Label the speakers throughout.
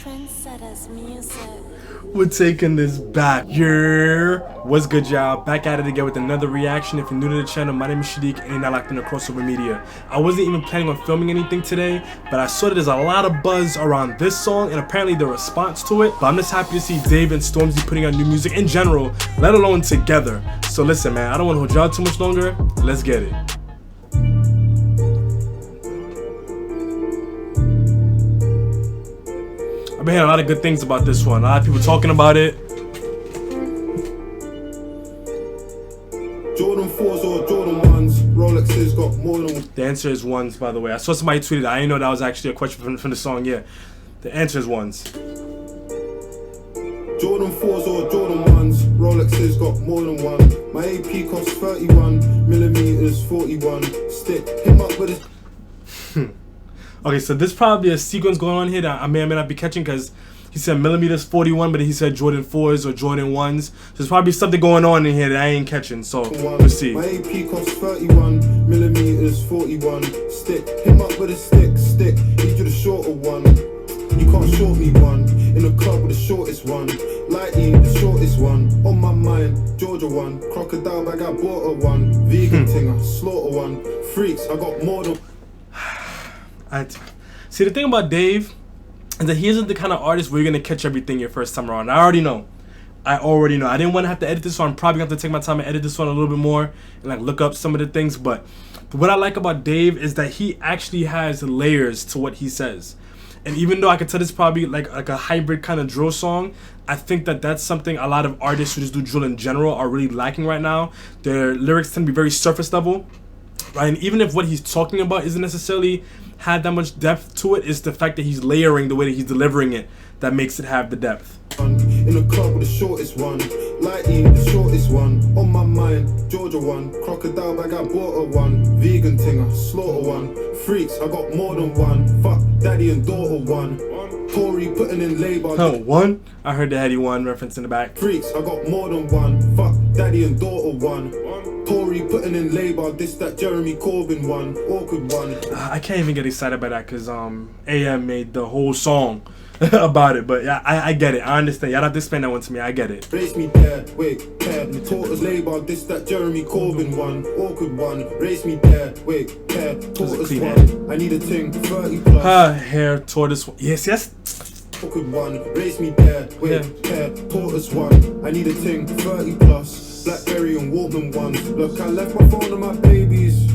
Speaker 1: Trendsetters music.
Speaker 2: We're taking this back. What's good, y'all? Back at it again with another reaction. If you're new to the channel, my name is Shadiq and you're not locked into KRXOVR Media. I wasn't even planning on filming anything today, but I saw that there's a lot of buzz around this song and apparently the response to it. But I'm just happy to see Dave and Stormzy putting out new music in general, let alone together. So listen, man, I don't want to hold y'all too much longer. Let's get it. I've been hearing a lot of good things about this one. A lot of people talking about it.
Speaker 3: Jordan 4s or Jordan 1s, Rolexes got more than...
Speaker 2: The answer is ones, by the way. I saw somebody tweeted that. I didn't know that was actually a question from the song. Yeah, the answer is ones.
Speaker 3: Jordan 4s or Jordan 1s, Rolexes got more than one. My AP costs 31 millimeters, 41 stick. Him up with his...
Speaker 2: Okay, so there's probably a sequence going on here that I may or may not be catching because he said millimeters 41, but he said Jordan 4s or Jordan 1s. So there's probably something going on in here that I ain't catching. So let's see.
Speaker 3: My AP costs 31 millimeters, 41 stick. Him up with a stick. Need you the shorter one. You can't short me one. In the club with the shortest one. Lighty, the shortest one. On my mind, Georgia one. Crocodile bag, I bought her one. Vegan thing, I slaughter one. Freaks, I got more than...
Speaker 2: See, the thing about Dave is that he isn't the kind of artist where you're gonna catch everything your first time around. I already know. I didn't want to have to edit this, so I'm probably gonna have to take my time and edit this one a little bit more and like look up some of the things. But what I like about Dave is that he actually has layers to what he says. And even though I could tell this is probably like a hybrid kind of drill song, I think that that's something a lot of artists who just do drill in general are really lacking right now. Their lyrics tend to be very surface level, right? And even if what he's talking about isn't necessarily had that much depth to it, is the fact that he's layering the way that he's delivering it that makes it have the depth.
Speaker 3: In the club with the shortest one, Lighty, the shortest one. On my mind, Georgia one. Crocodile bag, I bought her one. Vegan thing, I slaughter one. Freaks, I got more than one. Fuck, daddy and daughter one. Tory putting in labor.
Speaker 2: Oh, one? I heard the Heady One reference in the back.
Speaker 3: Freaks, I got more than one. Fuck, daddy and daughter one. Tory putting in labor. This that Jeremy Corbyn one. Awkward one.
Speaker 2: I can't even get excited by that because AM made the whole song about it. But yeah, I get it. I understand. Y'all have to explain that one to me. I get it.
Speaker 3: Race me there, wait, care. Taught us labor. This that Jeremy Corbyn one. Awkward one. Race me there, wait, care. Taught us one. I need a thing 30 plus.
Speaker 2: Her hair tortoise. Yes.
Speaker 3: Awkward one. Race me there, wait, care. Taught us one. I need a thing 30 plus. Blackberry and Walkman ones. Look, I left my phone and my babies.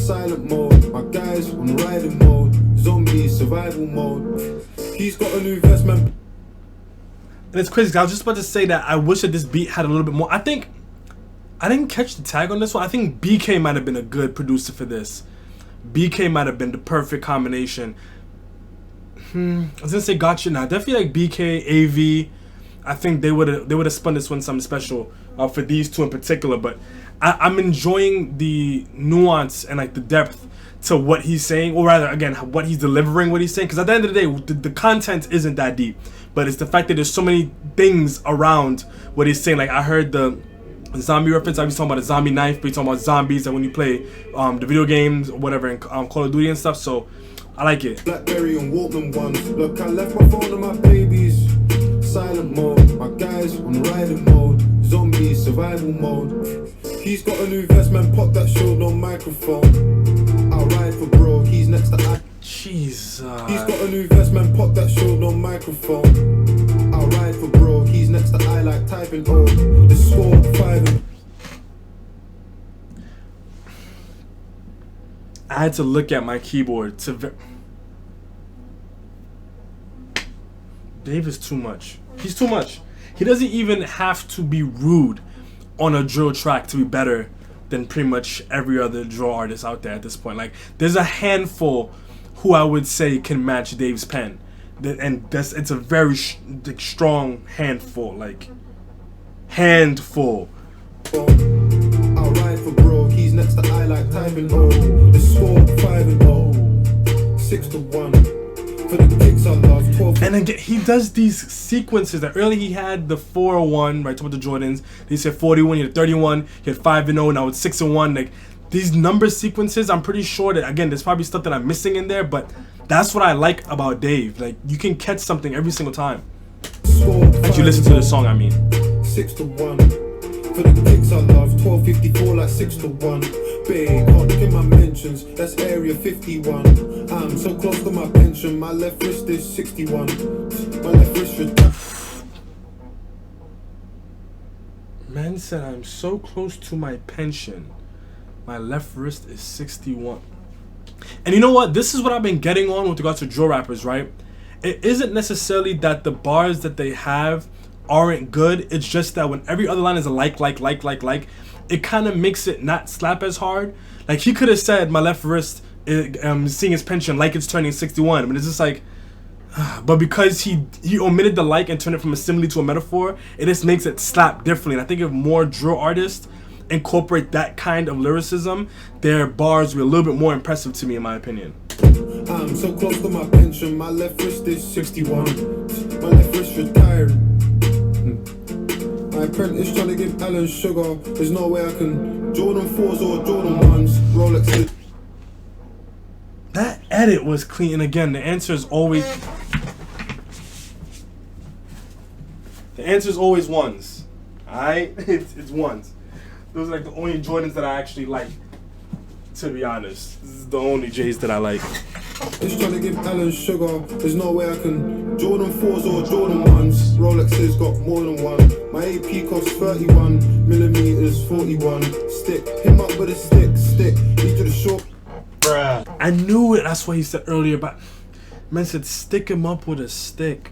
Speaker 3: Silent mode. My guys on riding mode. Zombie survival mode. He's got a new vest, man.
Speaker 2: And it's crazy. I was just about to say that I wish that this beat had a little bit more. I think I didn't catch the tag on this one. I think BK might have been a good producer for this. BK might have been the perfect combination. I was gonna say Gotcha. Now definitely like BK, AV. I think they would have spun this one something special for these two in particular. But I'm enjoying the nuance and like the depth to what he's saying, or rather, again, what he's delivering, what he's saying. Because at the end of the day, the content isn't that deep, but it's the fact that there's so many things around what he's saying. Like I heard the zombie reference. I was talking about a zombie knife, but he's talking about zombies, and when you play the video games or whatever in Call of Duty and stuff. So I like it.
Speaker 3: Blackberry and Walkman ones. Look, I left my phone and my babies. Silent mode. My guys on riding mode. Zombie survival mode. He's got a new vest, man. Pop that shield on microphone. I'll ride for bro. He's next to I.
Speaker 2: Jesus.
Speaker 3: He's got a new vest, man. Pop that shield on microphone. I'll ride for bro. He's next to I like typing. Oh, the score 5.
Speaker 2: I had to look at my keyboard to. Dave is too much. He's too much. He doesn't even have to be rude on a drill track to be better than pretty much every other drill artist out there at this point. Like, there's a handful who I would say can match Dave's pen, and it's a very strong handful. Like, handful.
Speaker 3: I'll ride for bro. He's next to I like typing. Oh, the score 5-0, 6-1. For the kicks I love, 12.
Speaker 2: And again, he does these sequences that early he had the 4-1, right, talking about the Jordans. He said 41, he had 31, he had 5-0, now it's 6-1. Like, these number sequences, I'm pretty sure that, again, there's probably stuff that I'm missing in there, but That's what I like about Dave. Like, you can catch something every single time. As you listen to the song, I mean.
Speaker 3: 6-1. For the kicks I love, 1254 like 6-1. Babe, can't look in my mentions, that's area 51. I'm so close to my pension, my left wrist is 61. My left wrist is...
Speaker 2: Man said I'm so close to my pension. My left wrist is 61. And you know what? This is what I've been getting on with regards to drill rappers, right? It isn't necessarily that the bars that they have aren't good. It's just that when every other line is a like, it kind of makes it not slap as hard. Like, he could have said, my left wrist is seeing his pension like it's turning 61. But it's just like, but because he omitted the like and turned it from a simile to a metaphor, it just makes it slap differently. And I think if more drill artists incorporate that kind of lyricism, their bars will be a little bit more impressive to me, in my opinion.
Speaker 3: I'm so close to my pension, my left wrist is 61. My left wrist retired. My apprentice trying to give Alan sugar. There's no way I can Jordan 4s or Jordan 1s. Rolex.
Speaker 2: That edit was clean. And again, the answer is always ones. Alright? It's ones. Those are like the only Jordans that I actually like. To be honest, this is the only J's that I like.
Speaker 3: It's trying to give Alan sugar. There's no way I can Jordan 4s or Jordan 1s. Rolexes got more than one. My AP costs 31 millimeters, 41. Stick him up with a stick. He did a short.
Speaker 2: Bruh. I knew it. That's what he said earlier. But man said stick him up with a stick.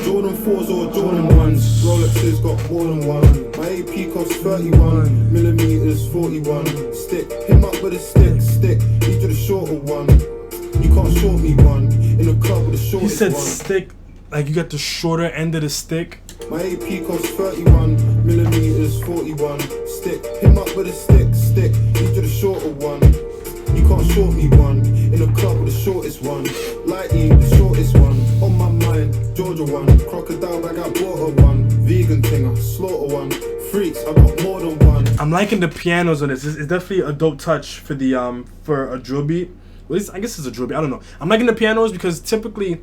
Speaker 3: Jordan 4s or Jordan 1s. Rolexes got more than one. My AP costs 31 millimeters, 41. Stick him up with a stick. He did a shorter one. You can't short me one. In a club with a shortest one.
Speaker 2: He said stick, like you got the shorter end of the stick.
Speaker 3: My AP costs 31 millimeters, 41. Stick him up with a stick. He did a shorter one. You can't short me one. In a club with the shortest one. Lighty, the shortest one. On my mind, Georgia one. Crocodile bag, I bought her one. Vegan thing, I slaughter one. Freaks, I got more than one.
Speaker 2: I'm liking the pianos on this. It's definitely a dope touch for the for a drill beat. Well, I guess it's a drill beat. I don't know. I'm liking the pianos because typically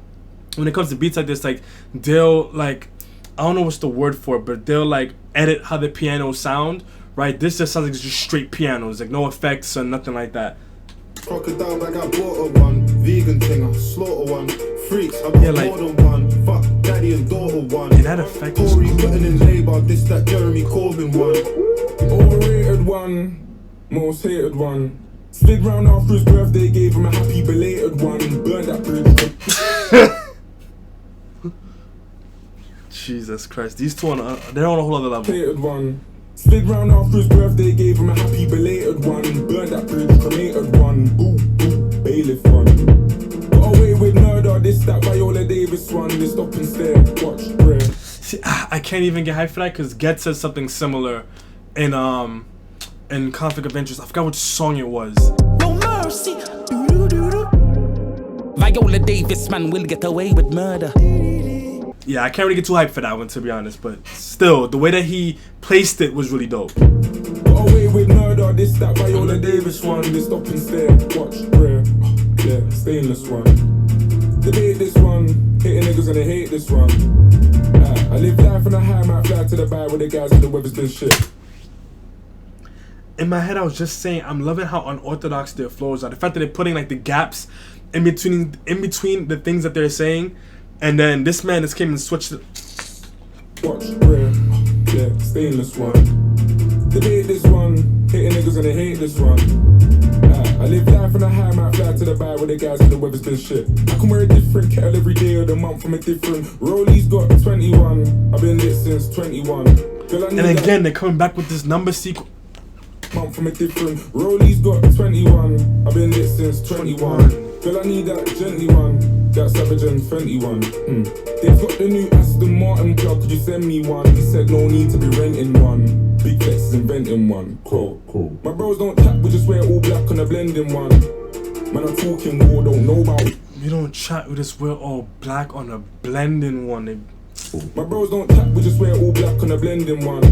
Speaker 2: when it comes to beats like this, like they'll like, I don't know what's the word for it, but they'll like edit how the pianos sound. Right? This just sounds like it's just straight pianos, like no effects or nothing like that.
Speaker 3: Crocodile bag, I bought her one. Vegan thing, I slaughter one. Freaks, I got
Speaker 2: like,
Speaker 3: more than one. Fuck daddy and daughter one.
Speaker 2: And that effect is
Speaker 3: Corey putting in labor, this that Jeremy Corbyn one. Overrated one, most hated one. Slid round after his birthday, gave him a happy belated one. Burned that bridge.
Speaker 2: Jesus Christ, these two they're on a whole other level.
Speaker 3: Hated one. Slid round after his birthday, gave him a happy belated one. Burned that bridge, cremated one. Boo, bailiff one. Got away with murder, this that Viola Davis one. They stop and stare, watch, pray.
Speaker 2: See, I can't even get hyped for that because Get says something similar in Conflict of Interest. I forgot which song it was.
Speaker 1: No mercy. Viola Davis man will get away with murder.
Speaker 2: Yeah, I can't really get too hyped for that one, to be honest, but still, the way that he placed it was really dope.
Speaker 3: Got away with murder, this that Viola Davis one. They stop and stare, watch, pray. Yeah, stainless one. Debate this one, hitting niggas and they hate this one. I live life on a high, might fly to the bar with the guys and the weather's been shit.
Speaker 2: In my head, I was just saying, I'm loving how unorthodox their flows are. The fact that they're putting like the gaps in between the things that they're saying. And then this man just came and switched it.
Speaker 3: Watch, prayer, yeah, stainless one. Debate this one, hitting niggas and they hate this one. I live life on a high, might fly to the bar with the guys and the weather's been shit. I can wear a different kettle every day of the month from a different. Rollies got 21, I've been lit since 21. Girl, and
Speaker 2: again, they're coming back with this number sequence.
Speaker 3: Month from a different. Rollies got 21, I've been lit since 21. Girl, I need that gently one. That Savage and Fenty one. They've got the new Aston Martin plug, could you send me one? He said no need to be renting one. Big Flex is inventing one. Cool. My bros don't chat, we just wear all black on a blending one. Man, I'm talking war, don't know about it.
Speaker 2: We don't chat, we just wear all black on a blending one.
Speaker 3: My bros don't chat, we just wear all black on a blending one.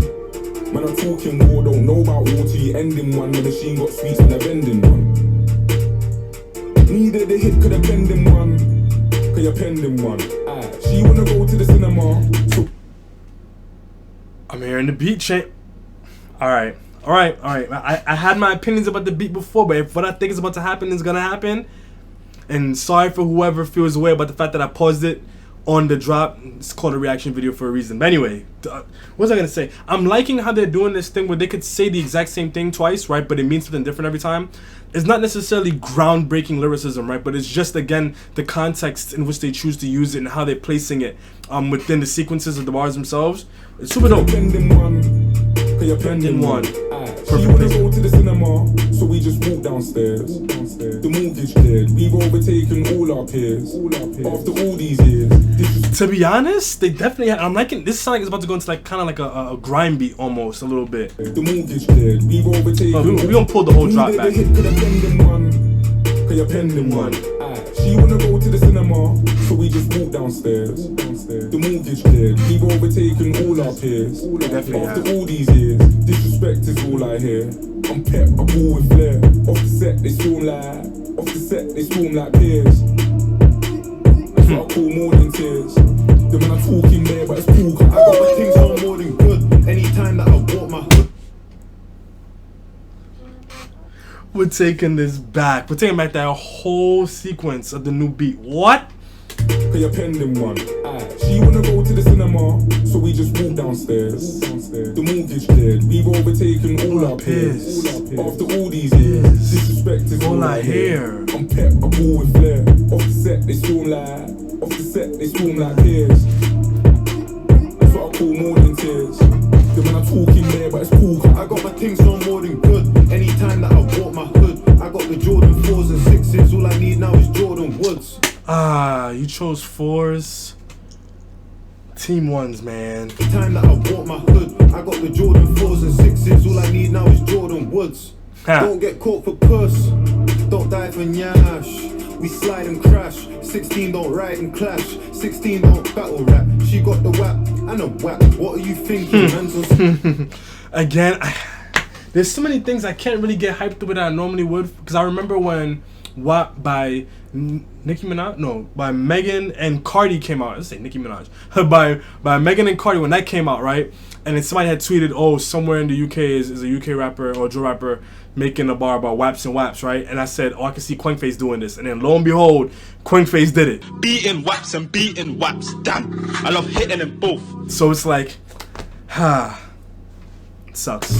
Speaker 3: Man, I'm talking war, don't know about war till you end in one. The machine got sweets and a vending one. Needed a hit, could have penned in one. Could you penned in one? She wanna go to the cinema. So
Speaker 2: I'm hearing the beat change. Alright. I had my opinions about the beat before, but if what I think is about to happen is gonna happen, and sorry for whoever feels away about the fact that I paused it on the drop. It's called a reaction video for a reason. But anyway, what was I gonna say? I'm liking how they're doing this thing where they could say the exact same thing twice, right? But it means something different every time. It's not necessarily groundbreaking lyricism, right? But it's just, again, the context in which they choose to use it and how they're placing it within the sequences of the bars themselves. It's super dope. Pending one.
Speaker 3: She wanna go to the cinema, so we just walk downstairs. The mortgage cleared, we've overtaken all our peers. After all these years,
Speaker 2: to be honest, they definitely I'm liking this song. Is about to go into like kind of like a grime beat almost a little bit.
Speaker 3: the mortgage cleared, we've overtaken.
Speaker 2: We gonna pull the whole drop back.
Speaker 3: Pending one. She wanna go to the cinema, so we just walk downstairs. The mortgage cleared, we've overtaken all our peers. After all these years, disrespect is all I hear. I'm pep, I ball with flair. Off the set, they storm like peers. That's what I call more than tears. The man I'm talking there, but it's cool. I got my things on more than good. Anytime that I walk my hood.
Speaker 2: We're taking this back. We're taking back that whole sequence of the new beat. What?
Speaker 3: Cause you're pending one. She wanna go to the cinema, so we just walk downstairs. The mortgage cleared, we've overtaken all our peers. After all these years, disrespect is all I hear. I'm pep, I ball with flair. Off the set, they storm like peers. That's what I call more than tears. The man I'm talking there, but it's cool. I got my things on more than good. Anytime that I walk my hood, I got the Jordan 4s and 6s. All I need now is Jordan Woods.
Speaker 2: You chose 4s. Team 1s, man.
Speaker 3: Anytime that I walk my hood, I got the Jordan 4s and 6s. All I need now is Jordan Woods. Don't get caught for puss. Don't die for nyash. We slide and crash. 16 don't ride and clash. 16 don't battle rap. She got the whap and a whap. What are you thinking, man?
Speaker 2: Again, there's so many things I can't really get hyped the way that I normally would. Because I remember when WAP by Nicki Minaj, no, by Megan and Cardi came out. Let's say Nicki Minaj. by Megan and Cardi, when that came out, right? And then somebody had tweeted, oh, somewhere in the UK is a UK rapper or drill rapper making a bar about waps and waps, right? And I said, oh, I can see Quankface doing this. And then lo and behold, Quankface did it.
Speaker 1: Beating waps and beating waps. Damn, I love hitting them both.
Speaker 2: So it's like, it sucks.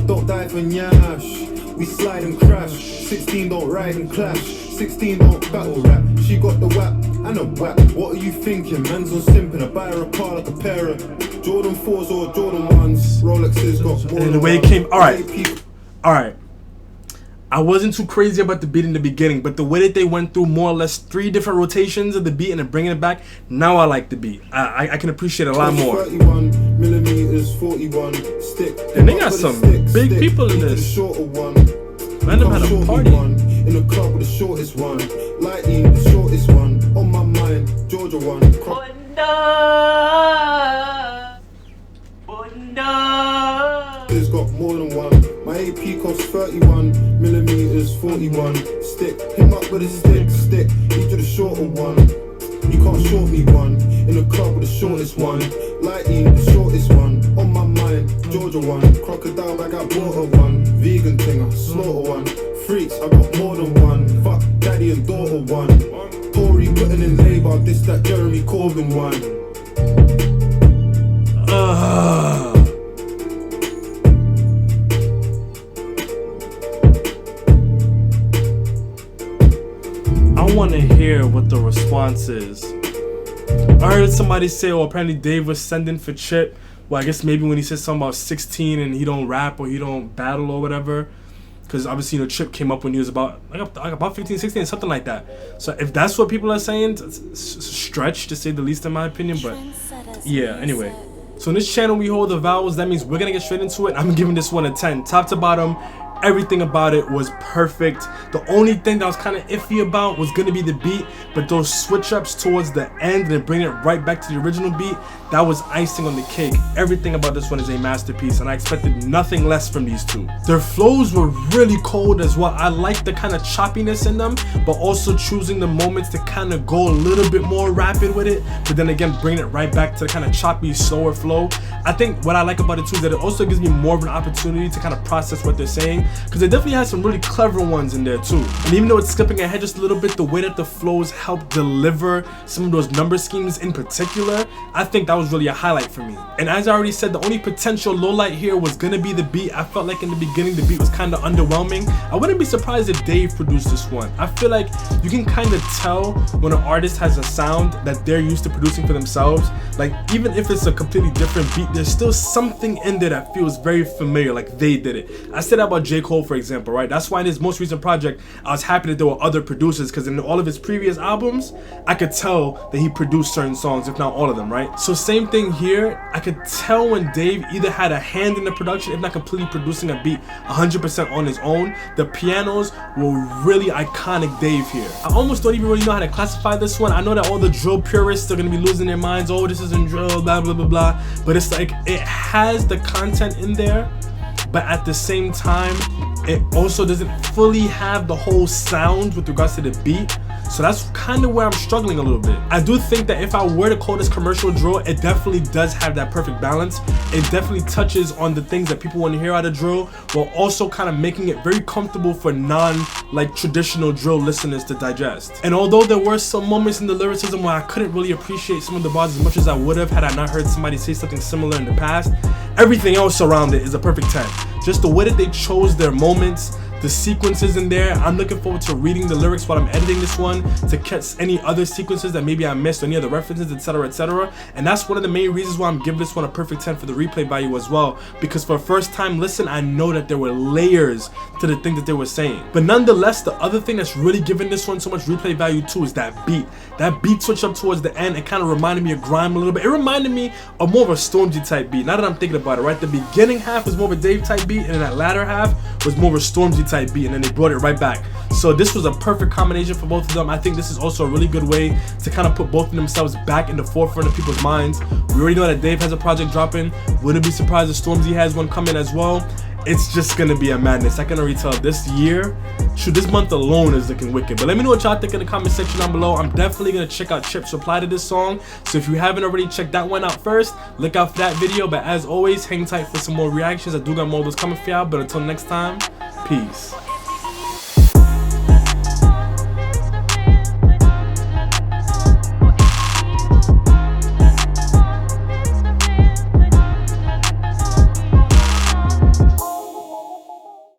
Speaker 3: Don't die for nyash. We slide and crash. 16 don't ride and clash. 16 don't battle rap. She got the whap and a whap. What are you thinking? Man's on simping. I buy her a car like a pair of Jordan 4s or Jordan 1s. Rolexes got more.
Speaker 2: And the way it came, alright. I wasn't too crazy about the beat in the beginning, but the way that they went through more or less 3 different rotations of the beat and then bringing it back, now I like the beat. I can appreciate it a lot more.
Speaker 3: 31 millimeters, 41 stick.
Speaker 2: And they got some big people in this. Random had a party.
Speaker 3: In the club with the shortest one. Lightly, the shortest one. On my mind, Georgia one. It's got more than one. My AP costs 31 millimeters, 41 stick. Him up with a stick. He to the shorter one. You can't short me one. In the club with the shortest one. Lightly, the shortest one. On my mind, Georgia one. Crocodile bag, I bought her one. Vegan thing, I slaughter one. Freaks, I got more than one. Fuck daddy and daughter one. Tory putting in Labour, this that Jeremy Corbyn one.
Speaker 2: I want to hear what the response is. I heard somebody say, oh, apparently Dave was sending for Chip. Well, I guess maybe when he said something about 16 and he don't rap or he don't battle or whatever. Because obviously, you know, Chip came up when he was about 15, 16, something like that. So if that's what people are saying, it's a stretch to say the least in my opinion. But yeah, anyway. So in this channel, we hold the vowels. That means we're going to get straight into it. I'm giving this one a 10. Top to bottom, Everything about it was perfect. The only thing that was kind of iffy about was gonna be the beat, but those switch ups towards the end and then bring it right back to the original beat, that was icing on the cake. Everything about this one is a masterpiece, and I expected nothing less from these two. Their flows were really cold as well. I like the kind of choppiness in them, but also choosing the moments to kind of go a little bit more rapid with it, but then again bring it right back to the kind of choppy, slower flow. I think what I like about it too is that it also gives me more of an opportunity to kind of process what they're saying, because they definitely has some really clever ones in there too. And even though it's skipping ahead just a little bit, the way that the flows help deliver some of those number schemes in particular, I think that was really a highlight for me. And as I already said, the only potential low light here was gonna be the beat. I felt like in the beginning the beat was kind of underwhelming. I wouldn't be surprised if Dave produced this one. I feel like you can kind of tell when an artist has a sound that they're used to producing for themselves. Like even if it's a completely different beat, there's still something in there that feels very familiar, like they did it. I said that about J. Cole, for example, right? That's why in his most recent project, I was happy that there were other producers, because in all of his previous albums, I could tell that he produced certain songs, if not all of them, right? So same thing here. I could tell when Dave either had a hand in the production, if not completely producing a beat 100% on his own. The pianos were really iconic Dave here. I almost don't even really know how to classify this one. I know that all the drill purists are gonna be losing their minds. Oh, this isn't drill, blah, blah, blah, blah. But it's like, it has the content in there, but at the same time, it also doesn't fully have the whole sound with regards to the beat. So that's kind of where I'm struggling a little bit. I do think that if I were to call this commercial drill, it definitely does have that perfect balance. It definitely touches on the things that people want to hear out of drill, while also kind of making it very comfortable for like traditional drill listeners to digest. And although there were some moments in the lyricism where I couldn't really appreciate some of the bars as much as I would have had I not heard somebody say something similar in the past, everything else around it is a perfect 10. Just the way that they chose their moments, the sequences in there. I'm looking forward to reading the lyrics while I'm editing this one to catch any other sequences that maybe I missed, or any other references, etc, etc. And that's one of the main reasons why I'm giving this one a perfect 10 for the replay value as well, because for a first time listen, I know that there were layers to the thing that they were saying. But nonetheless, the other thing that's really giving this one so much replay value too is that beat. That beat switch up towards the end, it kind of reminded me of Grime a little bit. It reminded me of more of a Stormzy type beat. Now that I'm thinking about it, right? The beginning half was more of a Dave type beat, and then that latter half was more of a Stormzy type beat, and then they brought it right back. So this was a perfect combination for both of them. I think this is also a really good way to kind of put both of themselves back in the forefront of people's minds. We already know that Dave has a project dropping. Wouldn't be surprised if Stormzy has one coming as well. It's just gonna be a madness. I can already tell this year, shoot, this month alone is looking wicked. But let me know what y'all think in the comment section down below. I'm definitely gonna check out Chip's reply to this song, so if you haven't already checked that one out first, look out for that video. But as always, hang tight for some more reactions. I do got more of those coming for y'all, but until next time, peace.